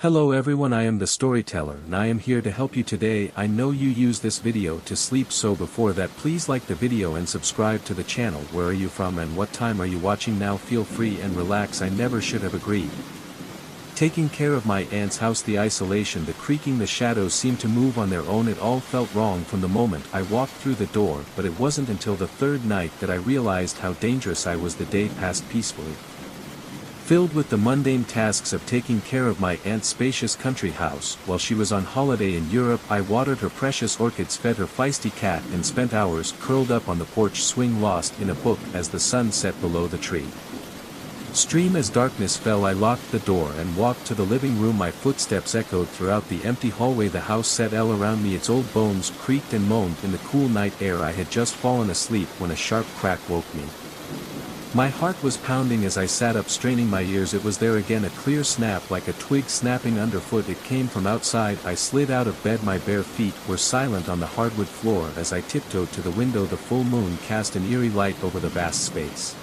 Hello everyone, I am the storyteller and I am here to help you today. I know you use this video to sleep, so before that please like the video and subscribe to the channel. Where are you from and what time are you watching now? Feel free and relax. I never should have agreed. Taking care of my aunt's house, the isolation, the creaking, the shadows seemed to move on their own. It all felt wrong from the moment I walked through the door, but it wasn't until the third night that I realized how dangerous I was. The day passed peacefully. Filled with the mundane tasks of taking care of my aunt's spacious country house. While she was on holiday in Europe, I watered her precious orchids, fed her feisty cat, and spent hours curled up on the porch swing, lost in a book as the sun set below the tree. Stream as darkness fell, I locked the door and walked to the living room. My footsteps echoed throughout the empty hallway. The house set ill around me. Its old bones creaked and moaned in the cool night air. I had just fallen asleep when a sharp crack woke me. My heart was pounding as I sat up, straining my ears. It was there again, a clear snap like a twig snapping underfoot. It came from outside. I slid out of bed. My bare feet were silent on the hardwood floor as I tiptoed to the window. The full moon cast an eerie light over the vast space.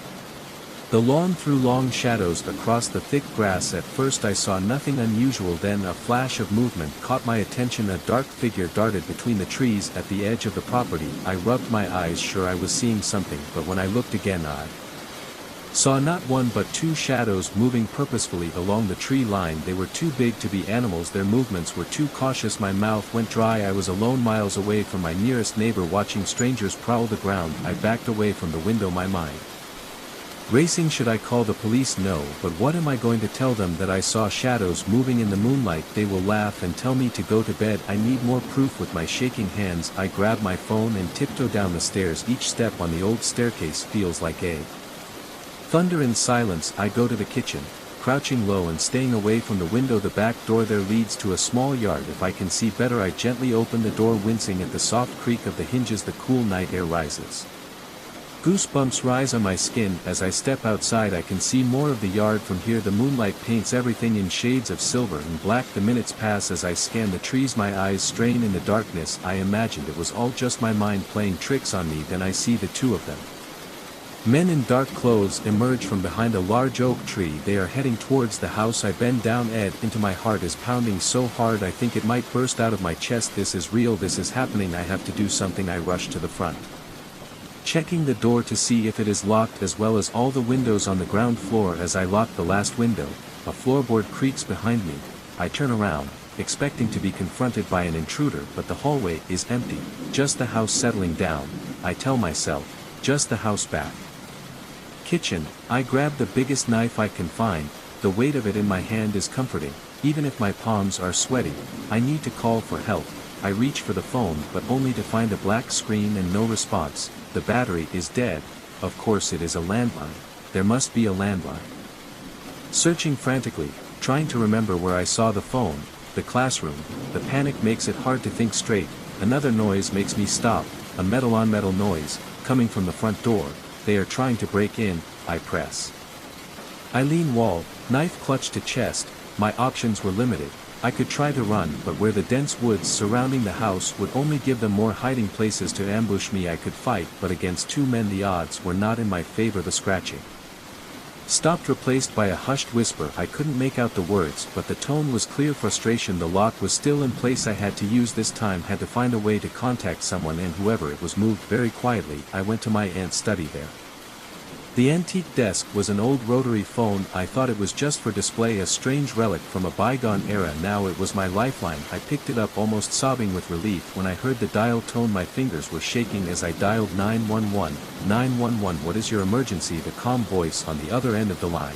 The lawn threw long shadows across the thick grass. At first I saw nothing unusual, then a flash of movement caught my attention. A dark figure darted between the trees at the edge of the property. I rubbed my eyes, sure I was seeing something, but when I looked again I saw not one but two shadows moving purposefully along the tree line. They were too big to be animals. Their movements were too cautious. My mouth went dry. I was alone, miles away from my nearest neighbor, watching strangers prowl the ground. I backed away from the window, my mind racing. Should I call the police? No, but what am I going to tell them? That I saw shadows moving in the moonlight? They will laugh and tell me to go to bed. I need more proof. With my shaking hands I grab my phone and tiptoe down the stairs. Each step on the old staircase feels like a thunder in silence. I go to the kitchen, crouching low and staying away from the window. The back door there leads to a small yard. If I can see better I gently open the door, wincing at the soft creak of the hinges. The cool night air rises. Goosebumps rise on my skin. As I step outside I can see more of the yard from here. The moonlight paints everything in shades of silver and black. The minutes pass as I scan the trees. My eyes strain in the darkness. I imagined it was all just my mind playing tricks on me. Then I see the two of them. Men in dark clothes emerge from behind a large oak tree. They are heading towards the house. I bend down. Into my heart is pounding so hard I think it might burst out of my chest. This is real. This is happening. I have to do something. I rush to the front, checking the door to see if it is locked, as well as all the windows on the ground floor. As I lock the last window, a floorboard creaks behind me. I turn around, expecting to be confronted by an intruder, but the hallway is empty. Just the house settling down. I tell myself, just the house. Back kitchen, I grab the biggest knife I can find. The weight of it in my hand is comforting, even if my palms are sweaty. I need to call for help. I reach for the phone, but only to find a black screen and no response. The battery is dead. Of course it is a landline. There must be a landline. Searching frantically, trying to remember where I saw the phone. The classroom. The panic makes it hard to think straight. Another noise makes me stop. A metal on metal noise, coming from the front door. They are trying to break in. I press. I lean wall, knife clutched to chest. My options were limited. I could try to run, but where the dense woods surrounding the house would only give them more hiding places to ambush me. I could fight, but against two men the odds were not in my favor. The scratching stopped, replaced by a hushed whisper. I couldn't make out the words, but the tone was clear. Frustration. The lock was still in place. I had to use this time, had to find a way to contact someone, and whoever it was moved very quietly. I went to my aunt's study. There, the antique desk was an old rotary phone. I thought it was just for display, a strange relic from a bygone era. Now it was my lifeline. I picked it up, almost sobbing with relief when I heard the dial tone. My fingers were shaking as I dialed 911. 911, what is your emergency? The calm voice on the other end of the line